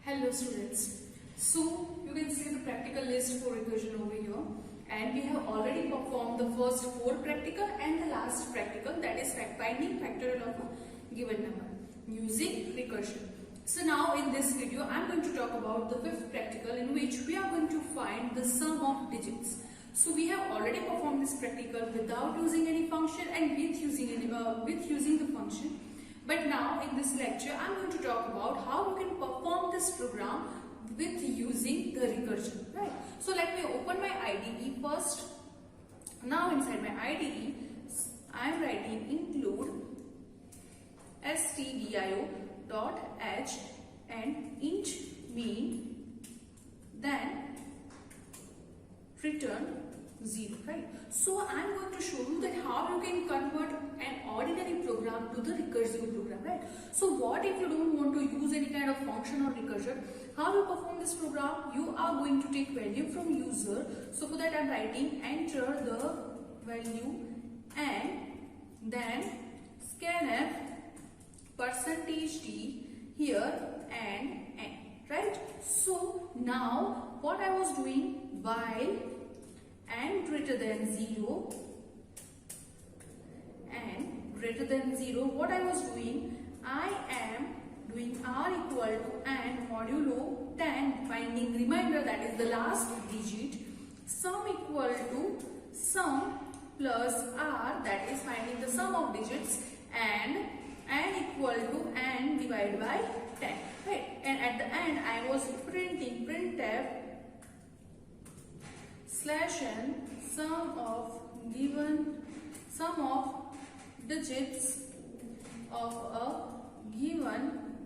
Hello students. So you can see the practical list for recursion over here, and we have already performed the first 4 practical and the last practical, that is finding factorial of a given number using recursion. So now in this video I am going to talk about the 5th practical, in which we are going to find the sum of digits. So we have already performed this practical without using any function and with using the function. But now in this lecture I am going to talk about how you can perform this program with using the recursion, right? So let me open my IDE first. Now inside my IDE I am writing include stdio.h and int mean, then return 0, right? So I am going to show you that how you can convert an ordinary program to the recursive program, right? So what if you don't want to use any kind of function or recursion? How you perform this program? You are going to take value from user. So for that I am writing enter the value and then scanf %d here and n, right? So now what I was doing, while n greater than 0 and greater than 0, what I was doing, I am doing r equal to n modulo 10, finding remainder, that is the last digit, sum equal to sum plus r, that is finding the sum of digits, and n equal to n divided by 10, right? And at the end I was printing printf /n sum of digits of a given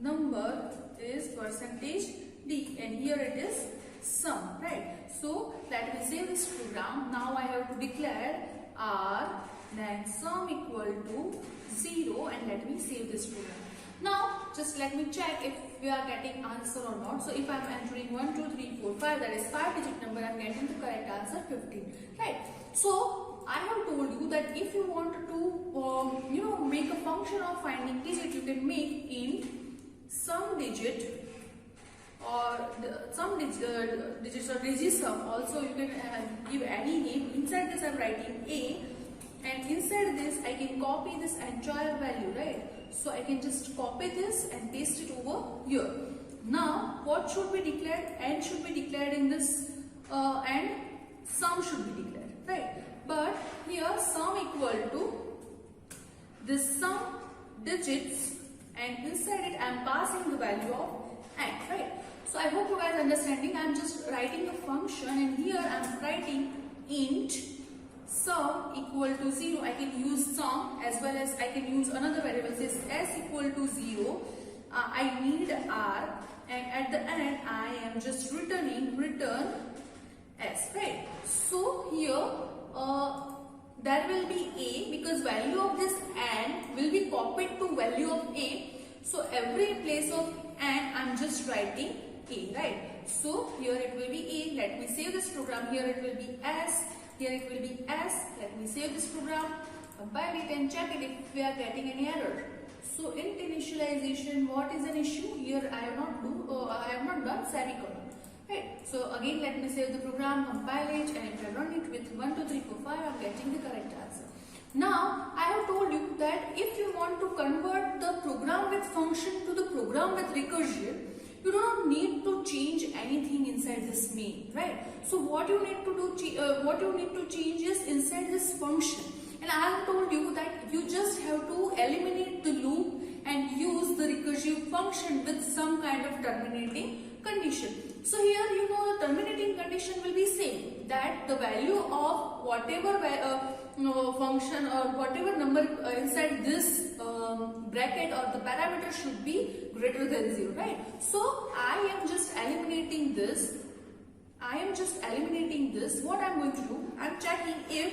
number is %d, and here it is sum, right? So let me save this program. Now I have to declare r, then sum equal to 0, and let me save this program. Now just let me check if we are getting answer or not. So if I am entering 1, 2, 3, 4, 5, that is 5 digit number, I am getting the correct answer 15, right? So I have told you that if you want to make a function of finding digit, you can make in some digit or some digits or digisum. Also you can give any name. Inside this I am writing a, and inside this I can copy this entire value, right? So I can just copy this and paste it over here. Now what should be declared? N should be declared in this and sum should be declared, right? But here sum equal to this sum digits, and inside it I am passing the value of n, right? So I hope you guys are understanding. I am just writing a function, and here I am writing int sum equal to 0. I can use sum as well as I can use another variable, says s equal to 0. I need r, and at the end I am just return s, right? So here there will be a, because value of this n will be copied to value of a. So every place of n I am just writing a, right? So here it will be a. Let me save this program. Here it will be s. Here it will be s. Let me save this program, compile it and check it if we are getting any error. So int initialization, what is an issue? Here I have not done semicolon. Right. So again let me save the program, compile it, and if I run it with 1, 2, 3, 4, 5, I am getting the correct answer. Now I have told you that if you want to convert the program with function to the program with recursion, You do not need to change anything inside this main, right? So what you need to do, what you need to change is inside this function. And I have told you that you just have to eliminate the loop and use the recursive function with some kind of terminating condition. So here you know the terminating condition will be same, that the value of whatever function or whatever number inside this bracket or the parameter should be greater than 0, right? So I am just eliminating this. What I am going to do, I am checking if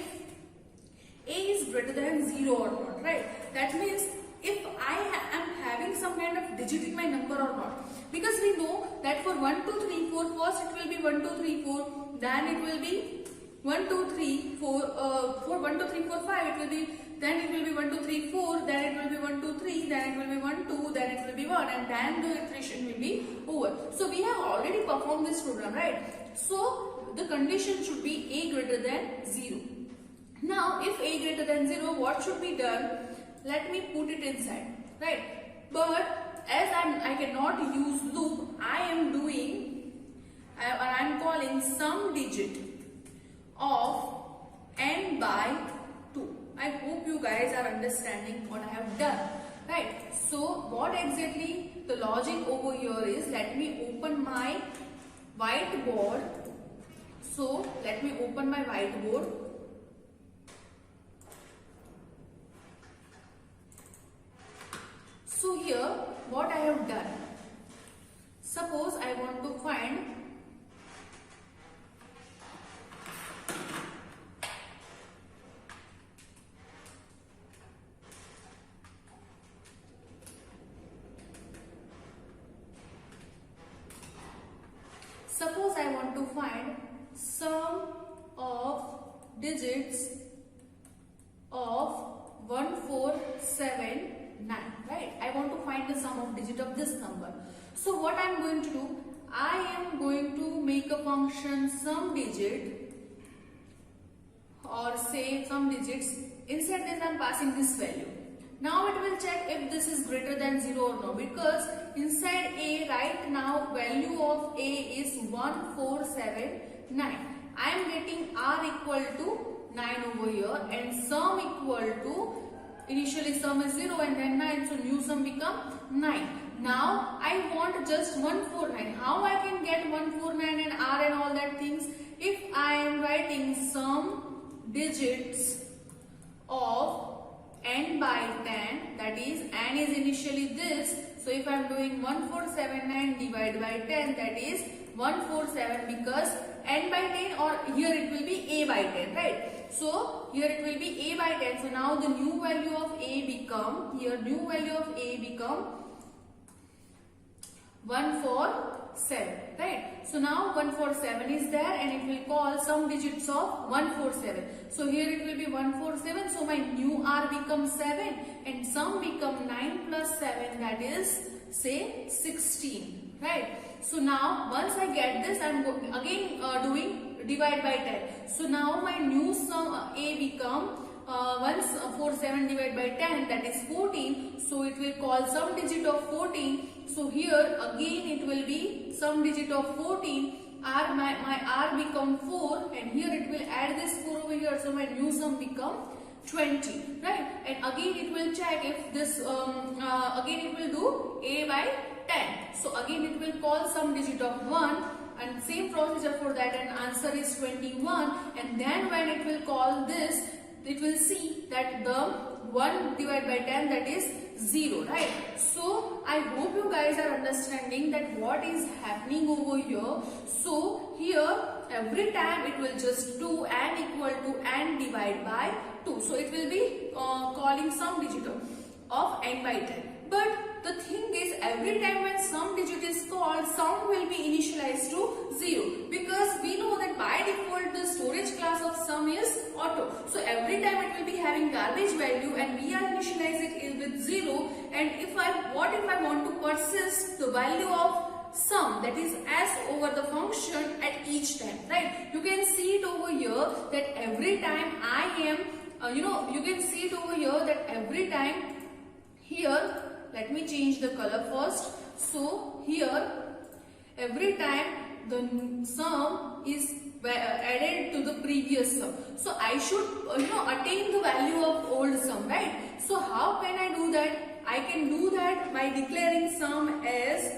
a is greater than 0 or not, right? That means if I am having some kind of digit in my number or not. Because we know that for 1, 2, 3, 4, first it will be 1, 2, 3, 4, then it will be 1, 2, 3, 4, for 1, 2, 3, 4, 5, it will be, then it will be 1, 2, 3, 4, then it will be 1, 2, 3, then it will be 1, 2, then it will be 1, and then the iteration will be over. So we have already performed this program, right? So the condition should be a greater than 0. Now if a greater than 0, what should be done? Let me put it inside, right? But as I cannot use loop, I am calling some digit of n by 2. I hope you guys are understanding what I have done, right? So what exactly the logic over here is, let me open my whiteboard. So let me open my whiteboard. So here what I have done, suppose I want to find sum of digits of 1479, right? I want to find the sum of digit of this number. So what I am going to do, I am going to make a function sum digit, or say some digits. Inside this I am passing this value. Now it will check if this is greater than 0 or no, because inside a right now value of a is 1479. I am getting r equal to 9 over here, and sum equal to, initially sum is 0 and then 9, so new sum become 9. Now I want just 149. How I can get 149 and r and all that things? If I am writing sum digits of n by 10, that is n is initially this, so if I am doing 1479 divided by 10, that is 147, because n by 10, or here it will be a by 10, right? So here it will be a by 10. So now the new value of a become, here new value of a become 147, right? So now 147 is there, and it will call some digits of 147. So here it will be 147. So my new r becomes 7, and sum become 9 plus 7, that is say 16, right? So now once I get this, I am again doing divide by 10. So now my new sum a become 147 divided by 10, that is 14. So it will call some digit of 14. So here again it will be some digit of 14. My r become 4, and here it will add this 4 over here. So my new sum become 20, right? And again it will check if this again it will do a by 10. So again it will call some digit of 1, and same procedure for that, and answer is 21. And then when it will call this, it will see that the 1 divided by 10, that is 0, right? So I hope you guys are understanding that what is happening over here. So here every time it will just do n equal to n divided by 2. So it will be calling some digit of n by 10. But the thing is, every time when some digit is called, sound will be initialized to 0, because we know that by default the storage class of sum is auto. So every time it will be having garbage value, and we are initializing it with 0. And what if I want to persist the value of sum, that is s over the function at each time, right? You can see it over here that every time I am you can see it over here that every time here, let me change the color first. So here every time the sum is added to the previous sum. So I should attain the value of old sum, right? So how can I do that? I can do that by declaring sum as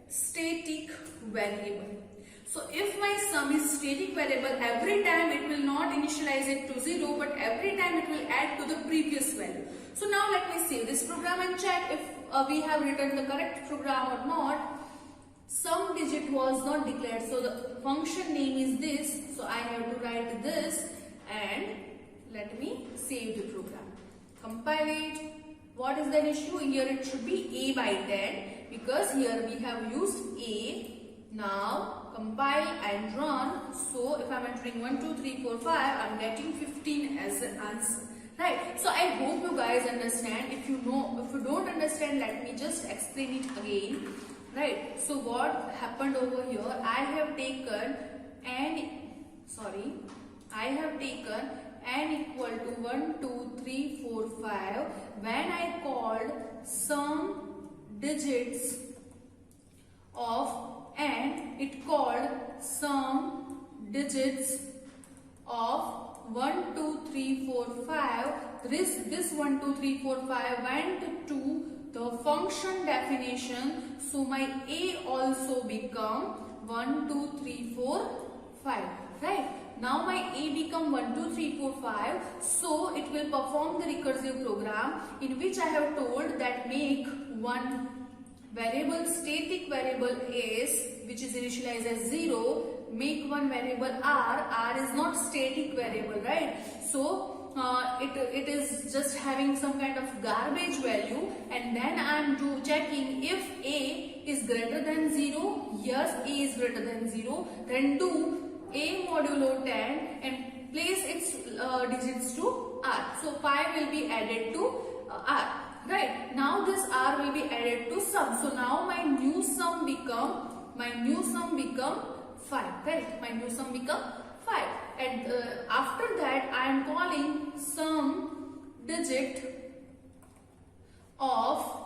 static variable. So if my sum is static variable, every time it will not initialize it to 0, but every time it will add to the previous value. So now let me save this program and check if we have written the correct program or not. Some digit was not declared, so the function name is this. So I have to write this and let me save the program. Compile it. What is the issue? Here it should be a by 10 because here we have used a. Now compile and run. So if I am entering 1, 2, 3, 4, 5, I am getting 15 as an answer. Right. So I hope you guys understand. If you don't understand, let me just explain it again. Right. So what happened over here? I have taken n equal to 1, 2, 3, 4, 5. When I called some digits of n, it called some digits of 1, 2, 3, 4, 5. This 1, 2, 3, 4, 5 went to the function definition. So my a also become 1, 2, 3, 4, 5. Right. Now my a become 1, 2, 3, 4, 5. So it will perform the recursive program in which I have told that make one variable static variable s, which is initialized as 0, make one variable r is not static variable, right? So it is just having some kind of garbage value, and then I am checking if a is greater than 0. Yes, a is greater than 0. Then do a modulo 10 and place its digits to r. So 5 will be added to r. Right. Now this r will be added to sum. So now my new sum become 5. Right. My new sum become 5. And after that I am calling some digit of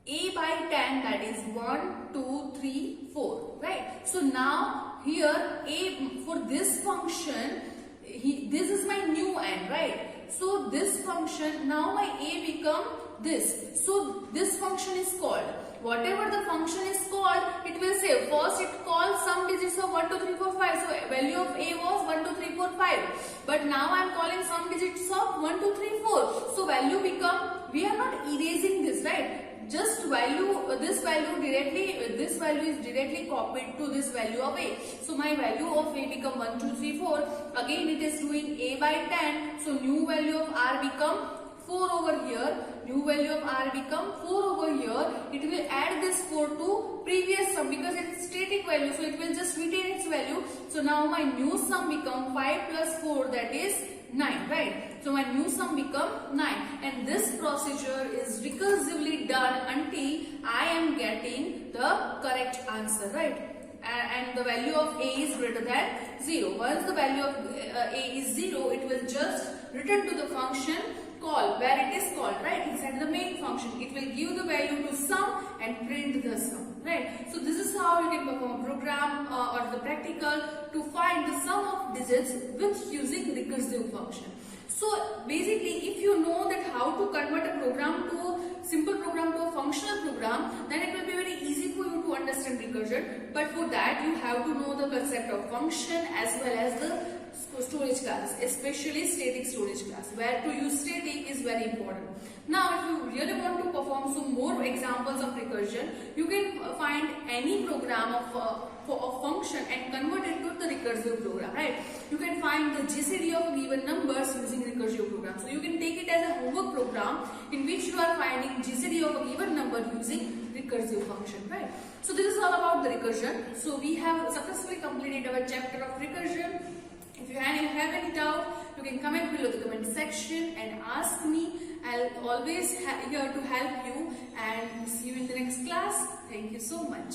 a by 10, that is 1, 2, 3, 4. Right. So now here a for this function, this is my new n, right? So this function, now my a become this. So this function is called. Whatever the function is called, it will say first it calls some digits of 1, 2, 3, 4, 5. So value of a was 1, 2, 3, 4, 5. But now I am calling some digits of 1, 2, 3, 4. So value become, we are not erasing this, right? Just value, this value is directly copied to this value of a. So my value of a become 1, 2, 3, 4. Again it is doing a by 10. So new value of r become 4 over here. New value of r become 4 over here. It will add this 4 to previous sum because it is static value. So it will just retain its value. So now my new sum become 5 plus 4, that is 9, right? So my new sum become 9, and this procedure is recursively done until I am getting the correct answer, right? And the value of a is greater than 0. Once the value of a is 0, it will just return to the function call where it is called, right? Inside the main function, it will give the value to sum and print the sum, right? So this is how you can perform a program or the practical to find the sum of digits with using recursive function. So basically, if you know that how to convert a program to a simple program to a functional program, then it will be very easy for you to understand recursion. But for that, you have to know the concept of function as well as the storage class, especially static storage class. Where to use static is very important. Now, if you really want to perform some more examples of recursion, you can find any program of function and convert it to the recursive program, right? You can find the GCD of given numbers using recursive program. So you can take it as a homework program in which you are finding GCD of a given number using recursive function, right? So this is all about the recursion. So we have successfully completed our chapter of recursion. If you have any doubt, you can comment below the comment section and ask me. I'll always here to help you, and see you in the next class. Thank you so much.